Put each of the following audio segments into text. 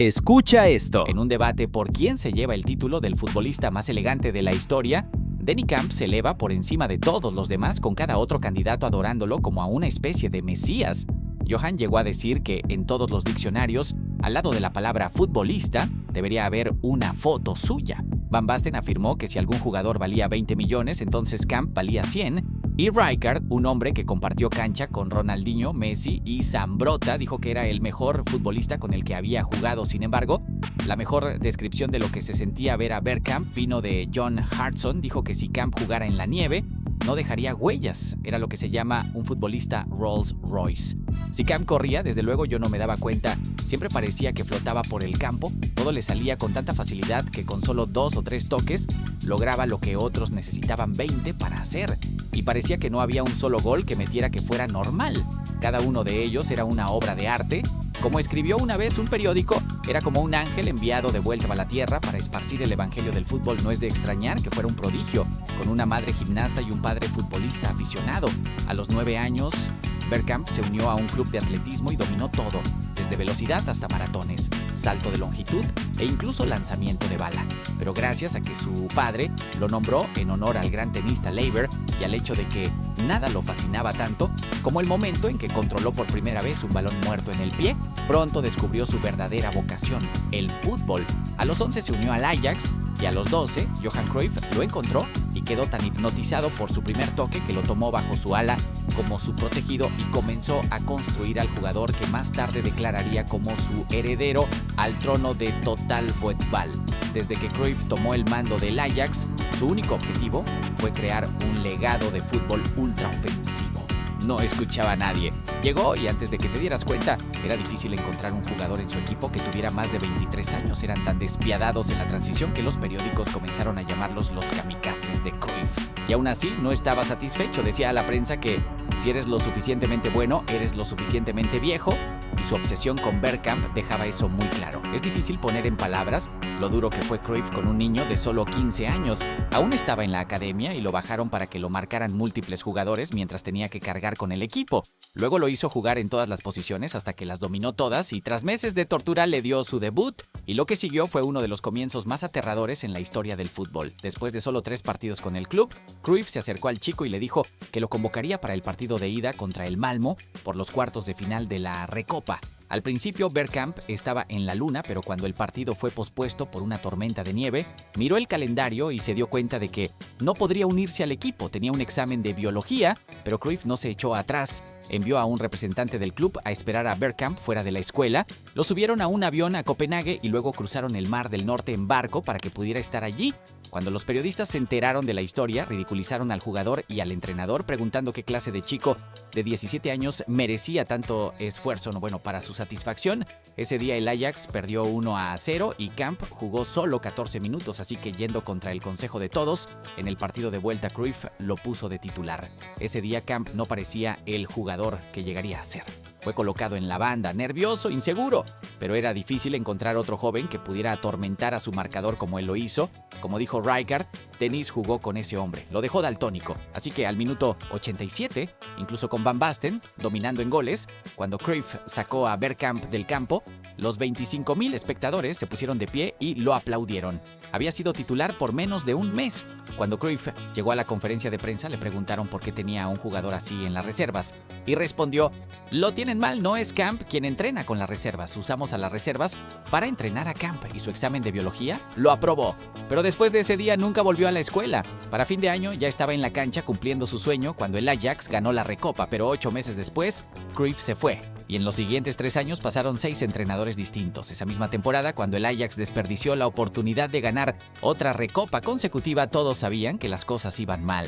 Escucha esto. En un debate por quién se lleva el título del futbolista más elegante de la historia, Denny Camp se eleva por encima de todos los demás, con cada otro candidato adorándolo como a una especie de mesías. Johan llegó a decir que en todos los diccionarios, al lado de la palabra futbolista, debería haber una foto suya. Van Basten afirmó que si algún jugador valía 20 millones, entonces Camp valía 100. Y Rijkaard, un hombre que compartió cancha con Ronaldinho, Messi y Zambrotta, dijo que era el mejor futbolista con el que había jugado. Sin embargo, la mejor descripción de lo que se sentía ver a Bergkamp vino de John Hartson. Dijo que si Camp jugara en la nieve, no dejaría huellas. Era lo que se llama un futbolista Rolls Royce. Si Camp corría, desde luego yo no me daba cuenta. Siempre parecía que flotaba por el campo. Todo le salía con tanta facilidad que con solo 2 o 3 toques lograba lo que otros necesitaban 20 para hacer. Y parecía que no había un solo gol que metiera que fuera normal. Cada uno de ellos era una obra de arte. Como escribió una vez un periódico, era como un ángel enviado de vuelta a la tierra para esparcir el evangelio del fútbol. No es de extrañar que fuera un prodigio, con una madre gimnasta y un padre futbolista aficionado. A los 9 años, Bergkamp se unió a un club de atletismo y dominó todo, desde velocidad hasta maratones, salto de longitud e incluso lanzamiento de bala. Pero gracias a que su padre lo nombró en honor al gran tenista Laver y al hecho de que nada lo fascinaba tanto como el momento en que controló por primera vez un balón muerto en el pie, pronto descubrió su verdadera vocación, el fútbol. A los 11 se unió al Ajax y a los 12, Johan Cruyff lo encontró y quedó tan hipnotizado por su primer toque que lo tomó bajo su ala como su protegido y comenzó a construir al jugador que más tarde declararía como su heredero al trono de Total Football. Desde que Cruyff tomó el mando del Ajax, su único objetivo fue crear un legado de fútbol ultraofensivo. No escuchaba a nadie. Llegó y antes de que te dieras cuenta, era difícil encontrar un jugador en su equipo que tuviera más de 23 años. Eran tan despiadados en la transición que los periódicos comenzaron a llamarlos los kamikazes de Cruyff. Y aún así, no estaba satisfecho. Decía a la prensa que si eres lo suficientemente bueno, eres lo suficientemente viejo. Y su obsesión con Bergkamp dejaba eso muy claro. Es difícil poner en palabras lo duro que fue Cruyff con un niño de solo 15 años. Aún estaba en la academia y lo bajaron para que lo marcaran múltiples jugadores mientras tenía que cargar con el equipo. Luego lo hizo jugar en todas las posiciones hasta que las dominó todas y tras meses de tortura le dio su debut. Y lo que siguió fue uno de los comienzos más aterradores en la historia del fútbol. Después de solo 3 partidos con el club, Cruyff se acercó al chico y le dijo que lo convocaría para el partido de ida contra el Malmo por los cuartos de final de la Recopa. Al principio, Bergkamp estaba en la luna, pero cuando el partido fue pospuesto por una tormenta de nieve, miró el calendario y se dio cuenta de que no podría unirse al equipo. Tenía un examen de biología, pero Cruyff no se echó atrás. Envió a un representante del club a esperar a Bergkamp fuera de la escuela. Lo subieron a un avión a Copenhague y luego cruzaron el Mar del Norte en barco para que pudiera estar allí. Cuando los periodistas se enteraron de la historia, ridiculizaron al jugador y al entrenador preguntando qué clase de chico de 17 años merecía tanto esfuerzo. Para su satisfacción, ese día el Ajax perdió 1-0 y Camp jugó solo 14 minutos, así que yendo contra el consejo de todos, en el partido de vuelta Cruyff lo puso de titular. Ese día Camp no parecía el jugador que llegaría a ser. Fue colocado en la banda, nervioso, inseguro, pero era difícil encontrar otro joven que pudiera atormentar a su marcador como él lo hizo. Como dijo Rijkaard, Dennis jugó con ese hombre, lo dejó daltónico. Así que al minuto 87, incluso con Van Basten dominando en goles, cuando Cruyff sacó a Bergkamp del campo, los 25,000 espectadores se pusieron de pie y lo aplaudieron. Había sido titular por menos de un mes. Cuando Cruyff llegó a la conferencia de prensa, le preguntaron por qué tenía a un jugador así en las reservas. Y respondió: lo tienen mal, no es Camp quien entrena con las reservas. Usamos a las reservas para entrenar a Camp y su examen de biología lo aprobó. Pero después de ese día nunca volvió a la escuela. Para fin de año ya estaba en la cancha cumpliendo su sueño cuando el Ajax ganó la Recopa, pero 8 meses después, Cruyff se fue. Y en los siguientes 3 años pasaron 6 entrenadores distintos. Esa misma temporada, cuando el Ajax desperdició la oportunidad de ganar otra Recopa consecutiva, todos sabían que las cosas iban mal.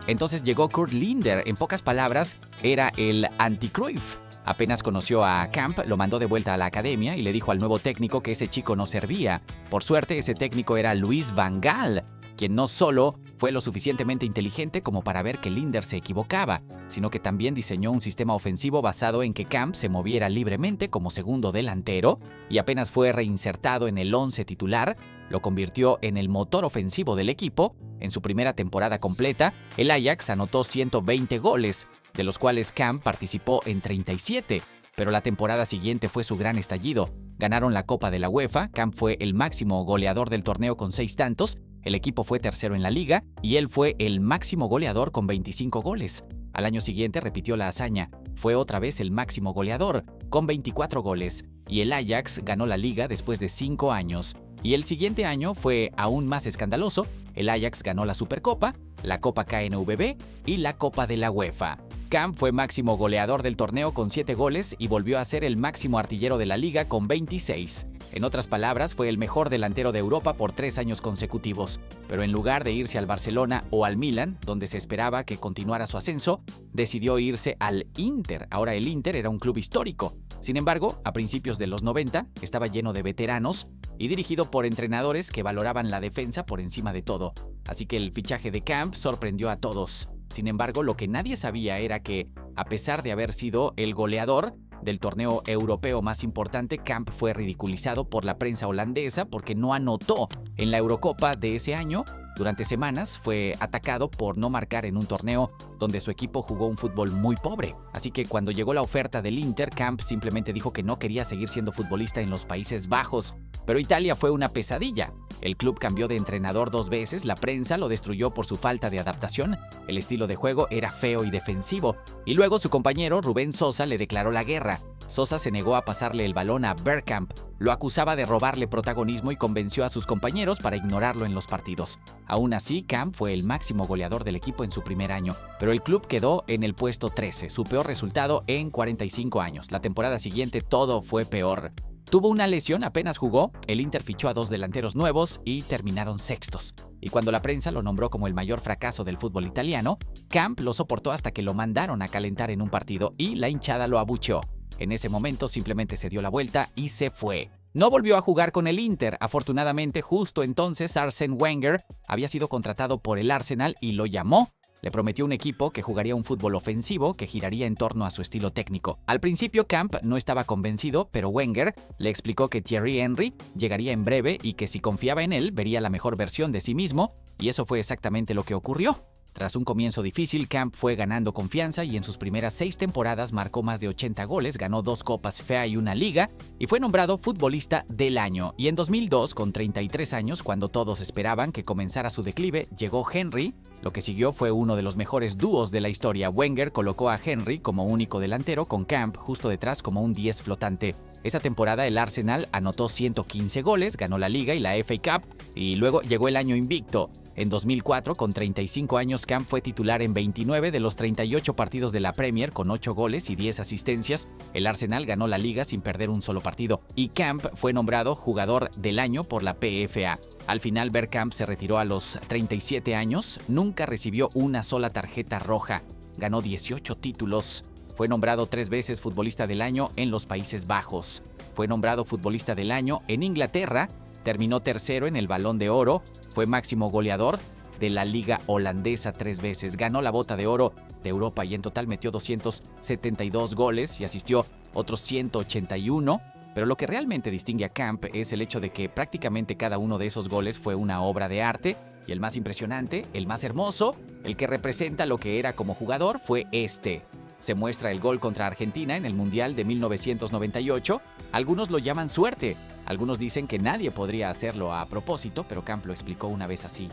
Entonces llegó Kurt Linder. En pocas palabras, era el anti-Cruyff. Apenas conoció a Camp, lo mandó de vuelta a la academia y le dijo al nuevo técnico que ese chico no servía. Por suerte, ese técnico era Louis van Gaal, quien no solo fue lo suficientemente inteligente como para ver que Linder se equivocaba, sino que también diseñó un sistema ofensivo basado en que Camp se moviera libremente como segundo delantero y apenas fue reinsertado en el 11 titular, lo convirtió en el motor ofensivo del equipo. En su primera temporada completa, el Ajax anotó 120 goles, de los cuales Camp participó en 37, pero la temporada siguiente fue su gran estallido. Ganaron la Copa de la UEFA, Camp fue el máximo goleador del torneo con 6 tantos, el equipo fue tercero en la liga y él fue el máximo goleador con 25 goles. Al año siguiente repitió la hazaña, fue otra vez el máximo goleador, con 24 goles, y el Ajax ganó la liga después de 5 años. Y el siguiente año fue aún más escandaloso, el Ajax ganó la Supercopa, la Copa KNVB y la Copa de la UEFA. Camp fue máximo goleador del torneo con 7 goles y volvió a ser el máximo artillero de la liga con 26. En otras palabras, fue el mejor delantero de Europa por 3 años consecutivos. Pero en lugar de irse al Barcelona o al Milan, donde se esperaba que continuara su ascenso, decidió irse al Inter. Ahora el Inter era un club histórico. Sin embargo, a principios de los 90, estaba lleno de veteranos y dirigido por entrenadores que valoraban la defensa por encima de todo. Así que el fichaje de Camp sorprendió a todos. Sin embargo, lo que nadie sabía era que, a pesar de haber sido el goleador del torneo europeo más importante, Camp fue ridiculizado por la prensa holandesa porque no anotó en la Eurocopa de ese año. Durante semanas fue atacado por no marcar en un torneo donde su equipo jugó un fútbol muy pobre. Así que cuando llegó la oferta del Inter, Camp simplemente dijo que no quería seguir siendo futbolista en los Países Bajos. Pero Italia fue una pesadilla. El club cambió de entrenador 2 veces, la prensa lo destruyó por su falta de adaptación, el estilo de juego era feo y defensivo, y luego su compañero Rubén Sosa le declaró la guerra. Sosa se negó a pasarle el balón a Bergkamp, lo acusaba de robarle protagonismo y convenció a sus compañeros para ignorarlo en los partidos. Aún así, Camp fue el máximo goleador del equipo en su primer año, pero el club quedó en el puesto 13, su peor resultado en 45 años. La temporada siguiente todo fue peor. Tuvo una lesión, apenas jugó, el Inter fichó a 2 delanteros nuevos y terminaron sextos. Y cuando la prensa lo nombró como el mayor fracaso del fútbol italiano, Camp lo soportó hasta que lo mandaron a calentar en un partido y la hinchada lo abucheó. En ese momento simplemente se dio la vuelta y se fue. No volvió a jugar con el Inter. Afortunadamente, justo entonces Arsène Wenger había sido contratado por el Arsenal y lo llamó. Le prometió un equipo que jugaría un fútbol ofensivo que giraría en torno a su estilo técnico. Al principio Camp no estaba convencido, pero Wenger le explicó que Thierry Henry llegaría en breve y que si confiaba en él vería la mejor versión de sí mismo, y eso fue exactamente lo que ocurrió. Tras un comienzo difícil, Camp fue ganando confianza y en sus primeras 6 temporadas marcó más de 80 goles, ganó 2 Copas FA y una Liga y fue nombrado futbolista del año. Y en 2002, con 33 años, cuando todos esperaban que comenzara su declive, llegó Henry. Lo que siguió fue uno de los mejores dúos de la historia. Wenger colocó a Henry como único delantero, con Camp justo detrás como un 10 flotante. Esa temporada el Arsenal anotó 115 goles, ganó la Liga y la FA Cup, y luego llegó el año invicto. En 2004, con 35 años, Camp fue titular en 29 de los 38 partidos de la Premier con 8 goles y 10 asistencias. El Arsenal ganó la Liga sin perder un solo partido y Camp fue nombrado jugador del año por la PFA. Al final, Bergkamp se retiró a los 37 años, nunca recibió una sola tarjeta roja, ganó 18 títulos. Fue nombrado 3 veces futbolista del año en los Países Bajos. Fue nombrado futbolista del año en Inglaterra, terminó tercero en el Balón de Oro, fue máximo goleador de la Liga Holandesa 3 veces, ganó la Bota de Oro de Europa y en total metió 272 goles y asistió otros 181. Pero lo que realmente distingue a Camp es el hecho de que prácticamente cada uno de esos goles fue una obra de arte, y el más impresionante, el más hermoso, el que representa lo que era como jugador, fue este. Se muestra el gol contra Argentina en el Mundial de 1998. Algunos lo llaman suerte, algunos dicen que nadie podría hacerlo a propósito, pero Camp lo explicó una vez así.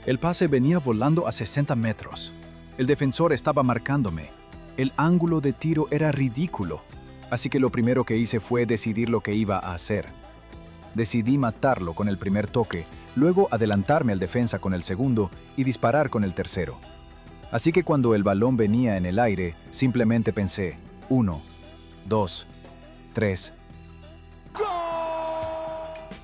El pase venía volando a 60 metros. El defensor estaba marcándome. El ángulo de tiro era ridículo. Así que lo primero que hice fue decidir lo que iba a hacer. Decidí matarlo con el primer toque, luego adelantarme al defensa con el segundo y disparar con el tercero. Así que cuando el balón venía en el aire, simplemente pensé, 1, 2, 3.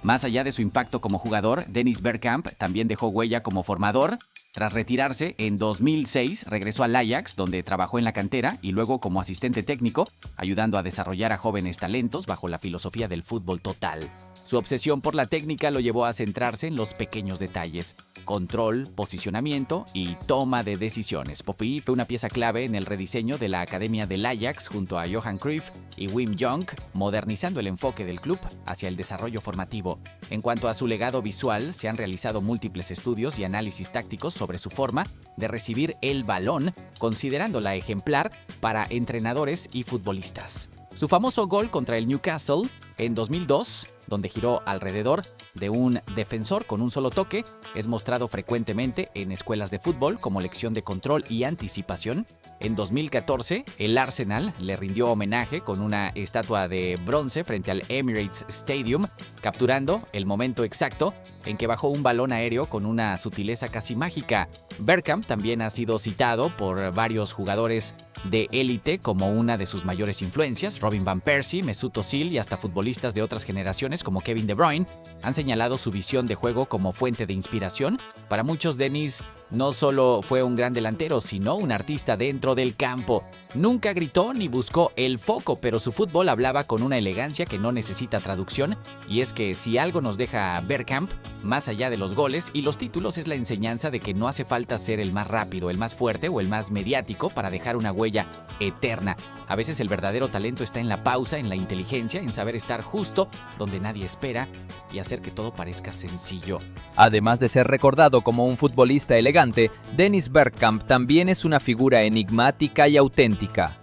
Más allá de su impacto como jugador, Dennis Bergkamp también dejó huella como formador. Tras retirarse, en 2006 regresó al Ajax, donde trabajó en la cantera y luego como asistente técnico, ayudando a desarrollar a jóvenes talentos bajo la filosofía del fútbol total. Su obsesión por la técnica lo llevó a centrarse en los pequeños detalles: control, posicionamiento y toma de decisiones. Poppy fue una pieza clave en el rediseño de la academia del Ajax junto a Johan Cruyff y Wim Jonk, modernizando el enfoque del club hacia el desarrollo formativo. En cuanto a su legado visual, se han realizado múltiples estudios y análisis tácticos sobre su forma de recibir el balón, considerándola ejemplar para entrenadores y futbolistas. Su famoso gol contra el Newcastle En 2002, donde giró alrededor de un defensor con un solo toque, es mostrado frecuentemente en escuelas de fútbol como lección de control y anticipación. En 2014, el Arsenal le rindió homenaje con una estatua de bronce frente al Emirates Stadium, capturando el momento exacto en que bajó un balón aéreo con una sutileza casi mágica. Bergkamp también ha sido citado por varios jugadores de élite como una de sus mayores influencias. Robin van Persie, Mesut Özil y hasta futbolistas de otras generaciones como Kevin De Bruyne han señalado su visión de juego como fuente de inspiración. Para muchos, Dennis no solo fue un gran delantero, sino un artista dentro del campo. Nunca gritó ni buscó el foco, pero su fútbol hablaba con una elegancia que no necesita traducción. Y es que si algo nos deja Bergkamp, más allá de los goles y los títulos, es la enseñanza de que no hace falta ser el más rápido, el más fuerte o el más mediático para dejar una huella eterna. A veces el verdadero talento está en la pausa, en la inteligencia, en saber estar justo donde nadie espera y hacer que todo parezca sencillo. Además de ser recordado como un futbolista elegante, Dennis Bergkamp también es una figura enigmática y auténtica.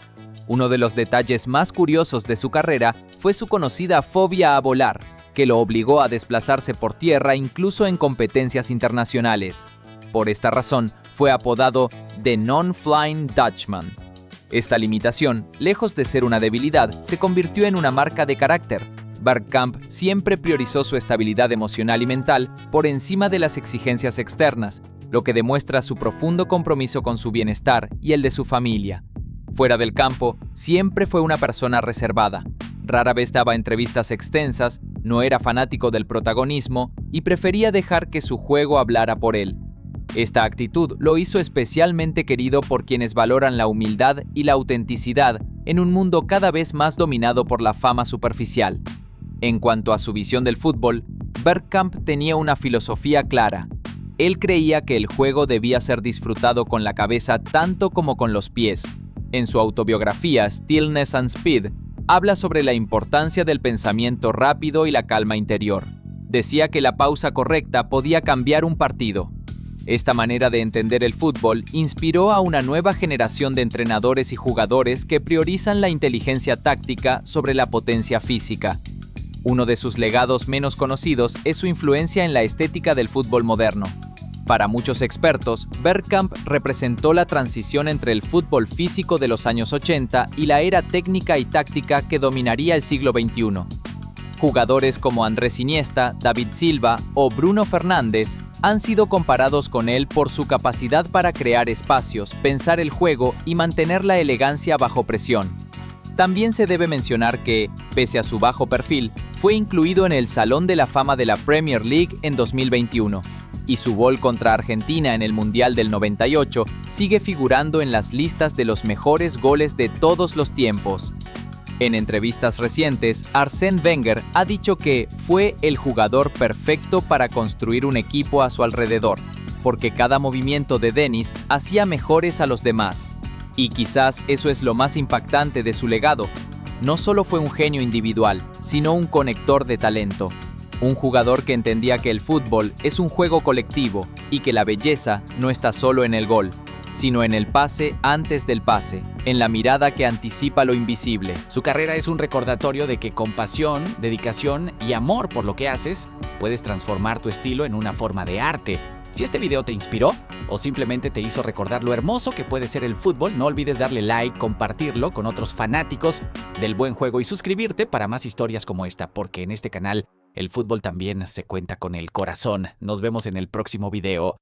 Uno de los detalles más curiosos de su carrera fue su conocida fobia a volar, que lo obligó a desplazarse por tierra incluso en competencias internacionales. Por esta razón, fue apodado The Non-Flying Dutchman. Esta limitación, lejos de ser una debilidad, se convirtió en una marca de carácter. Bergkamp siempre priorizó su estabilidad emocional y mental por encima de las exigencias externas, lo que demuestra su profundo compromiso con su bienestar y el de su familia. Fuera del campo, siempre fue una persona reservada. Rara vez daba entrevistas extensas, no era fanático del protagonismo y prefería dejar que su juego hablara por él. Esta actitud lo hizo especialmente querido por quienes valoran la humildad y la autenticidad en un mundo cada vez más dominado por la fama superficial. En cuanto a su visión del fútbol, Bergkamp tenía una filosofía clara. Él creía que el juego debía ser disfrutado con la cabeza tanto como con los pies. En su autobiografía Stillness and Speed, habla sobre la importancia del pensamiento rápido y la calma interior. Decía que la pausa correcta podía cambiar un partido. Esta manera de entender el fútbol inspiró a una nueva generación de entrenadores y jugadores que priorizan la inteligencia táctica sobre la potencia física. Uno de sus legados menos conocidos es su influencia en la estética del fútbol moderno. Para muchos expertos, Bergkamp representó la transición entre el fútbol físico de los años 80 y la era técnica y táctica que dominaría el siglo XXI. Jugadores como Andrés Iniesta, David Silva o Bruno Fernández han sido comparados con él por su capacidad para crear espacios, pensar el juego y mantener la elegancia bajo presión. También se debe mencionar que, pese a su bajo perfil, fue incluido en el Salón de la Fama de la Premier League en 2021, y su gol contra Argentina en el Mundial del 98 sigue figurando en las listas de los mejores goles de todos los tiempos. En entrevistas recientes, Arsène Wenger ha dicho que fue el jugador perfecto para construir un equipo a su alrededor, porque cada movimiento de Dennis hacía mejores a los demás. Y quizás eso es lo más impactante de su legado. No solo fue un genio individual, sino un conector de talento. Un jugador que entendía que el fútbol es un juego colectivo y que la belleza no está solo en el gol, sino en el pase antes del pase, en la mirada que anticipa lo invisible. Su carrera es un recordatorio de que con pasión, dedicación y amor por lo que haces, puedes transformar tu estilo en una forma de arte. Si este video te inspiró o simplemente te hizo recordar lo hermoso que puede ser el fútbol, no olvides darle like, compartirlo con otros fanáticos del buen juego y suscribirte para más historias como esta, porque en este canal el fútbol también se cuenta con el corazón. Nos vemos en el próximo video.